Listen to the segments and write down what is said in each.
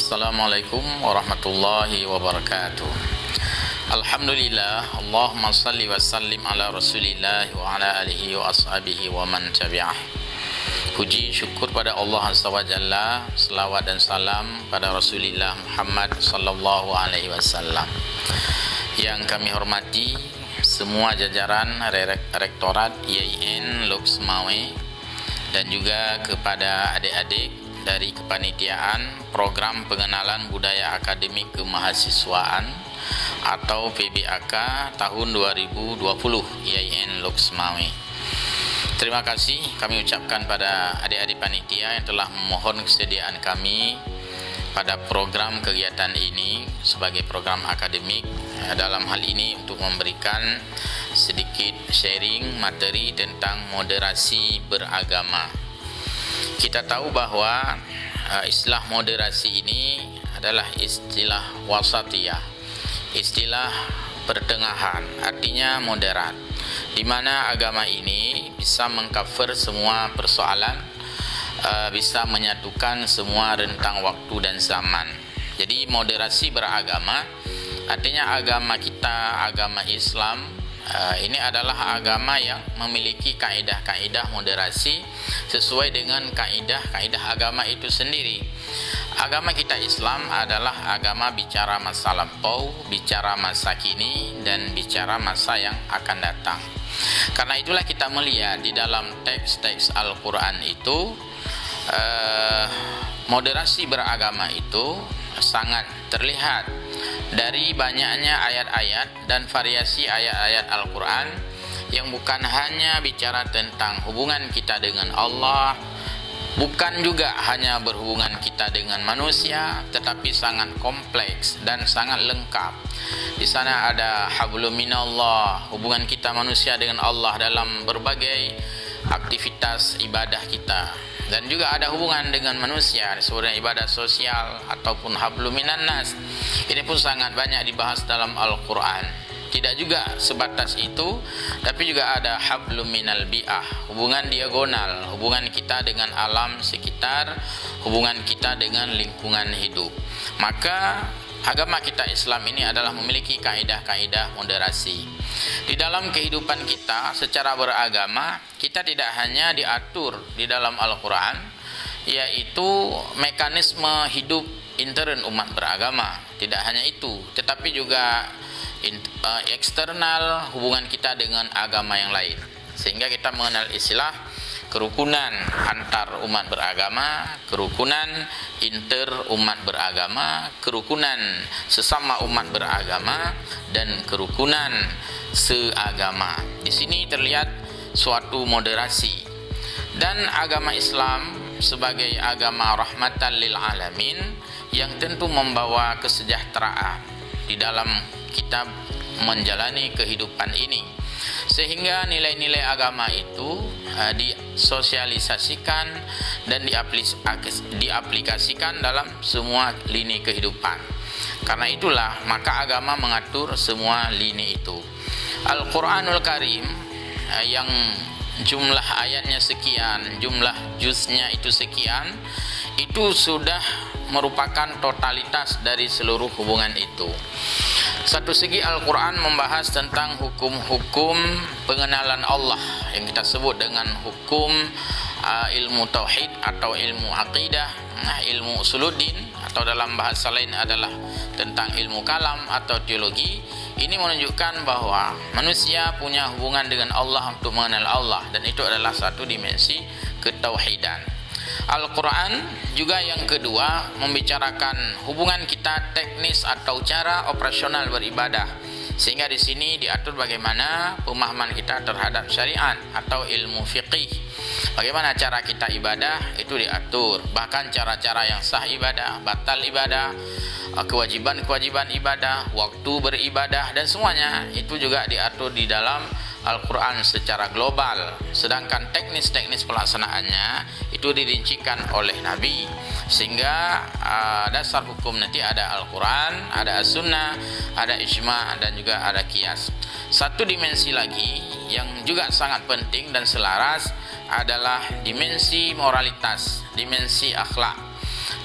Assalamualaikum warahmatullahi wabarakatuh. Alhamdulillah, Allahumma salli wa sallim ala rasulillah wa ala alihi wa ashabihi wa man tabi'ah. Puji syukur pada Allah Azza wa Jalla, selawat dan salam pada Rasulullah Muhammad sallallahu alaihi wasallam. Yang kami hormati semua jajaran Rektorat IAIN Lux Mawai dan juga kepada adik-adik dari kepanitiaan program pengenalan budaya akademik kemahasiswaan atau PBAK tahun 2020 IAIN Lux Mawai. Terima kasih kami ucapkan pada adik-adik panitia yang telah memohon kesediaan kami pada program kegiatan ini sebagai program akademik, dalam hal ini untuk memberikan sedikit sharing materi tentang moderasi beragama. Kita tahu bahwa istilah moderasi ini adalah istilah wasatiyah, istilah pertengahan, artinya moderat, di mana agama ini bisa mengcover semua persoalan, bisa menyatukan semua rentang waktu dan zaman. Jadi moderasi beragama artinya agama kita, agama Islam, ini adalah agama yang memiliki kaidah-kaidah moderasi sesuai dengan kaidah-kaidah agama itu sendiri. Agama kita Islam adalah agama bicara masa lampau, bicara masa kini, dan bicara masa yang akan datang. Karena itulah kita melihat di dalam teks-teks Al-Quran itu moderasi beragama itu sangat terlihat dari banyaknya ayat-ayat dan variasi ayat-ayat Al-Quran yang bukan hanya bicara tentang hubungan kita dengan Allah, bukan juga hanya berhubungan kita dengan manusia, tetapi sangat kompleks dan sangat lengkap. Di sana ada hablum minallah, hubungan kita manusia dengan Allah dalam berbagai aktivitas ibadah kita, dan juga ada hubungan dengan manusia disebut ibadah sosial ataupun hablum minan nas. Ini pun sangat banyak dibahas dalam Al-Quran. Tidak juga sebatas itu, tapi juga ada hablum minal bi'ah, hubungan diagonal, hubungan kita dengan alam sekitar, hubungan kita dengan lingkungan hidup. Maka agama kita Islam ini adalah memiliki kaidah-kaidah moderasi. Di dalam kehidupan kita secara beragama, kita tidak hanya diatur di dalam Al-Quran, yaitu mekanisme hidup intern umat beragama. Tidak hanya itu, tetapi juga eksternal hubungan kita dengan agama yang lain. Sehingga kita mengenal istilah kerukunan antar umat beragama, kerukunan inter umat beragama, kerukunan sesama umat beragama, dan kerukunan seagama. Di sini terlihat suatu moderasi. Dan agama Islam sebagai agama rahmatan lil alamin yang tentu membawa kesejahteraan di dalam kita menjalani kehidupan ini, sehingga nilai-nilai agama itu disosialisasikan dan diaplikasikan dalam semua lini kehidupan. Karena itulah maka agama mengatur semua lini itu. Al-Quranul Karim yang jumlah ayatnya sekian, jumlah juznya itu sekian, itu sudah merupakan totalitas dari seluruh hubungan itu. Satu segi Al-Quran membahas tentang hukum-hukum pengenalan Allah yang kita sebut dengan hukum ilmu tauhid atau ilmu aqidah, ilmu usuluddin, atau dalam bahasa lain adalah tentang ilmu kalam atau teologi. Ini menunjukkan bahwa manusia punya hubungan dengan Allah untuk mengenal Allah, dan itu adalah satu dimensi ketauhidan. Al-Quran juga yang kedua membicarakan hubungan kita teknis atau cara operasional beribadah, sehingga di sini diatur bagaimana pemahaman kita terhadap syariat atau ilmu fiqih. Bagaimana cara kita ibadah itu diatur, bahkan cara-cara yang sah ibadah, batal ibadah, kewajiban-kewajiban ibadah, waktu beribadah, dan semuanya itu juga diatur di dalam Al-Quran secara global. Sedangkan teknis-teknis pelaksanaannya itu dirincikan oleh Nabi, sehingga dasar hukum nanti ada Al-Quran, ada As-Sunnah, ada Ijma', dan juga ada Qiyas. Satu dimensi lagi yang juga sangat penting dan selaras adalah dimensi moralitas, dimensi akhlak.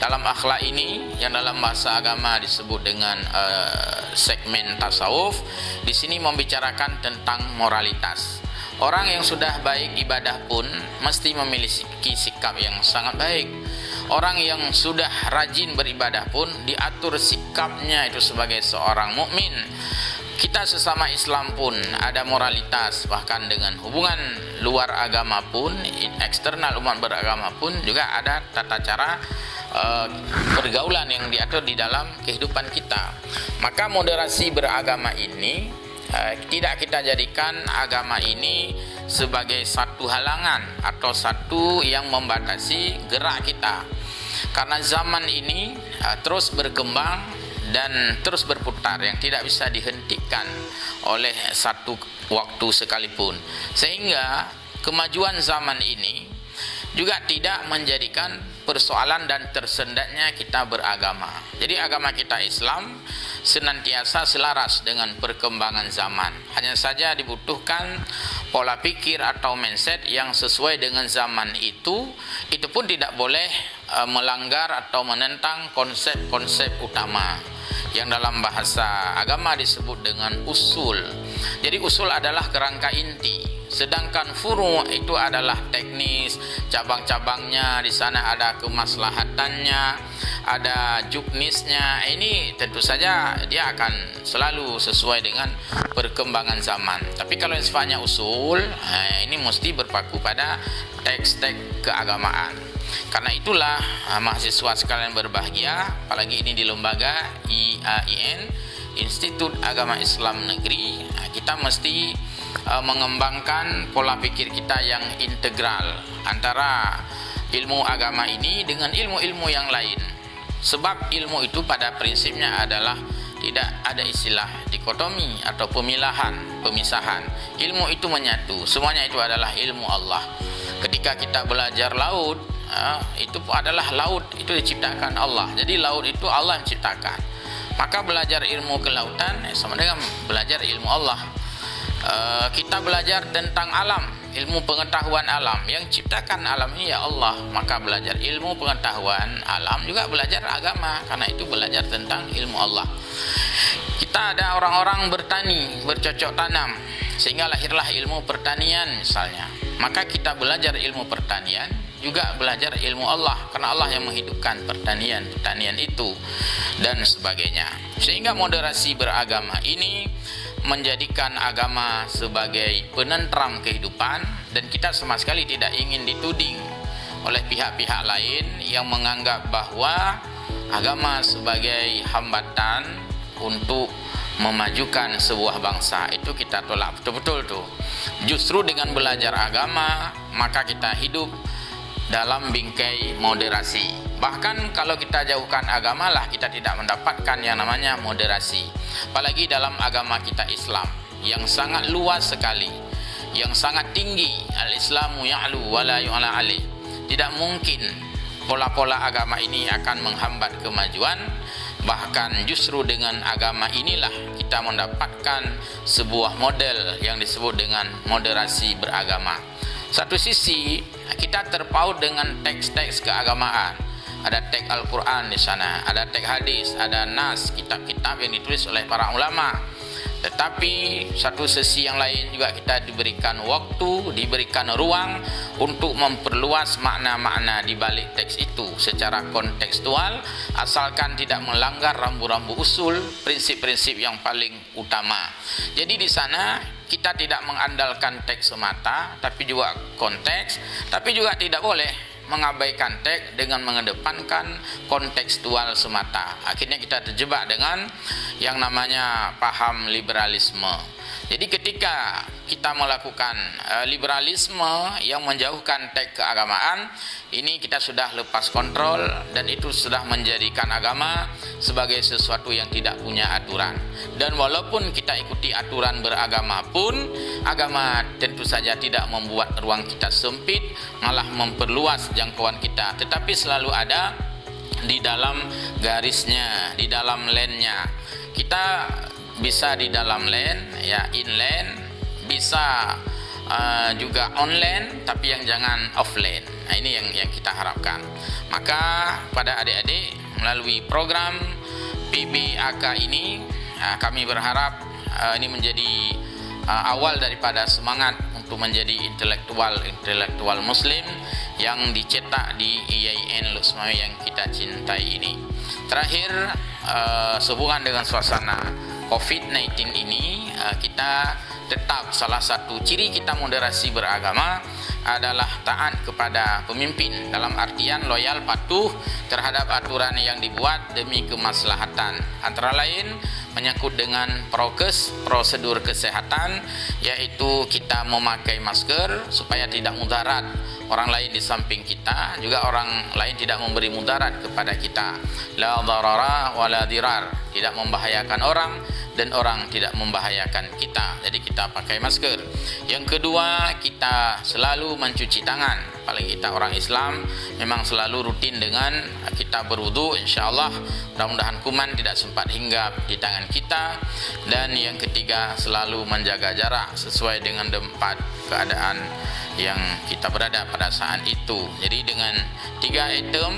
Dalam akhlak ini yang dalam bahasa agama disebut dengan segmen tasawuf, di sini membicarakan tentang moralitas. Orang yang sudah baik ibadah pun mesti memiliki sikap yang sangat baik. Orang yang sudah rajin beribadah pun diatur sikapnya itu sebagai seorang mukmin. Kita sesama Islam pun ada moralitas, bahkan dengan hubungan luar agama pun, eksternal umat beragama pun juga ada tata cara pergaulan yang diatur di dalam kehidupan kita. Maka moderasi beragama ini tidak kita jadikan agama ini sebagai satu halangan atau satu yang membatasi gerak kita, karena zaman ini terus berkembang dan terus berputar yang tidak bisa dihentikan oleh satu waktu sekalipun, sehingga kemajuan zaman ini juga tidak menjadikan persoalan dan tersendatnya kita beragama. Jadi agama kita Islam senantiasa selaras dengan perkembangan zaman. Hanya saja dibutuhkan pola pikir atau mindset yang sesuai dengan zaman itu pun tidak boleh melanggar atau menentang konsep-konsep utama yang dalam bahasa agama disebut dengan usul. Jadi usul adalah kerangka inti, sedangkan furu' itu adalah teknis, cabang-cabangnya di sana ada kemaslahatannya, ada juknisnya. Ini tentu saja dia akan selalu sesuai dengan perkembangan zaman. Tapi kalau yang sifatnya usul, ini mesti berpaku pada teks-teks keagamaan. Karena itulah mahasiswa sekalian berbahagia, apalagi ini di lembaga IAIN, Institut Agama Islam Negeri, kita mesti mengembangkan pola pikir kita yang integral antara ilmu agama ini dengan ilmu-ilmu yang lain. Sebab ilmu itu pada prinsipnya adalah tidak ada istilah dikotomi atau pemisahan. Ilmu itu menyatu, semuanya itu adalah ilmu Allah. Ketika kita belajar laut, itu adalah laut itu diciptakan Allah. Jadi laut itu Allah yang ciptakan. Maka belajar ilmu kelautan sama dengan belajar ilmu Allah. Kita belajar tentang alam, ilmu pengetahuan alam, yang ciptakan alam ini ya Allah. Maka belajar ilmu pengetahuan alam juga belajar agama, karena itu belajar tentang ilmu Allah. Kita ada orang-orang bertani, bercocok tanam, sehingga lahirlah ilmu pertanian misalnya. Maka kita belajar ilmu pertanian juga belajar ilmu Allah, karena Allah yang menghidupkan pertanian itu dan sebagainya. Sehingga moderasi beragama ini menjadikan agama sebagai penentram kehidupan, dan kita sama sekali tidak ingin dituding oleh pihak-pihak lain yang menganggap bahwa agama sebagai hambatan untuk memajukan sebuah bangsa. Itu kita tolak betul-betul tuh. Justru dengan belajar agama maka kita hidup dalam bingkai moderasi. Bahkan kalau kita jauhkan agama lah, kita tidak mendapatkan yang namanya moderasi. Apalagi dalam agama kita Islam yang sangat luas sekali, yang sangat tinggi. Al-Islamu ya'lu wa la yu'la alaih. Tidak mungkin pola-pola agama ini akan menghambat kemajuan. Bahkan justru dengan agama inilah kita mendapatkan sebuah model yang disebut dengan moderasi beragama. Satu sisi kita terpaut dengan teks-teks keagamaan. Ada teks Al-Quran di sana, ada teks hadis, ada nas, kitab-kitab yang ditulis oleh para ulama. Tetapi satu sisi yang lain juga kita diberikan waktu, diberikan ruang untuk memperluas makna-makna di balik teks itu secara kontekstual, asalkan tidak melanggar rambu-rambu usul, prinsip-prinsip yang paling utama. Jadi di sana kita tidak mengandalkan teks semata, tapi juga konteks, tapi juga tidak boleh mengabaikan teks dengan mengedepankan kontekstual semata. Akhirnya kita terjebak dengan yang namanya paham liberalisme. Jadi ketika kita melakukan liberalisme yang menjauhkan teks keagamaan, ini kita sudah lepas kontrol, dan itu sudah menjadikan agama sebagai sesuatu yang tidak punya aturan. Dan walaupun kita ikuti aturan beragama pun, agama tentu saja tidak membuat ruang kita sempit, malah memperluas jangkauan kita, tetapi selalu ada di dalam garisnya, di dalam lane-nya. Kita bisa di dalam lane, ya inland, bisa juga online, tapi yang jangan offline. Nah, ini yang kita harapkan. Maka pada adik-adik melalui program PBAK ini, kami berharap ini menjadi awal daripada semangat untuk menjadi intelektual Muslim yang dicetak di IAIN Lux Mame yang kita cintai ini. Terakhir, sehubungan dengan suasana COVID-19 ini, kita tetap salah satu ciri kita moderasi beragama adalah taat kepada pemimpin, dalam artian loyal patuh terhadap aturan yang dibuat demi kemaslahatan, antara lain menyangkut dengan prokes, prosedur kesehatan, yaitu kita memakai masker supaya tidak mudarat orang lain di samping kita, juga orang lain tidak memberi mudarat kepada kita. La darara wa la dirar, tidak membahayakan orang dan orang tidak membahayakan kita. Jadi kita pakai masker. Yang kedua, kita selalu mencuci tangan. Paling kita orang Islam memang selalu rutin dengan kita berwudu, insyaallah mudah-mudahan kuman tidak sempat hinggap di tangan kita. Dan yang ketiga, selalu menjaga jarak sesuai dengan tempat keadaan yang kita berada pada saat itu. Jadi dengan 3 item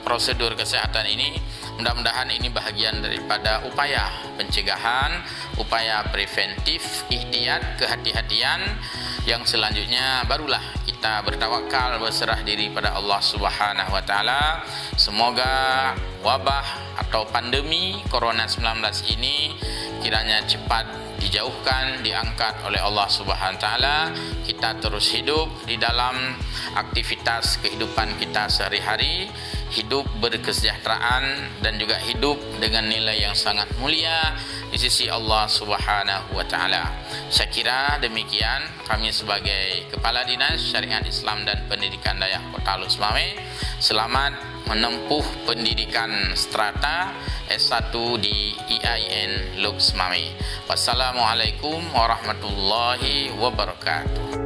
prosedur kesehatan ini, mudah-mudahan ini bahagian daripada upaya pencegahan, upaya preventif, ihtiyat, kehati-hatian, yang selanjutnya barulah kita bertawakal, berserah diri pada Allah Subhanahu wa taala. Semoga wabah atau pandemi Corona-19 ini kiranya cepat dijauhkan, diangkat oleh Allah Subhanahu wa taala. Kita terus hidup di dalam aktivitas kehidupan kita sehari-hari, hidup berkesejahteraan dan juga hidup dengan nilai yang sangat mulia di sisi Allah Subhanahu wa taala. Saya kira demikian kami sebagai Kepala Dinas Syariat Islam dan Pendidikan Dayak Kota Lux Mame. Selamat menempuh pendidikan strata S1 di IAIN Lux Mame. Wassalamualaikum warahmatullahi wabarakatuh.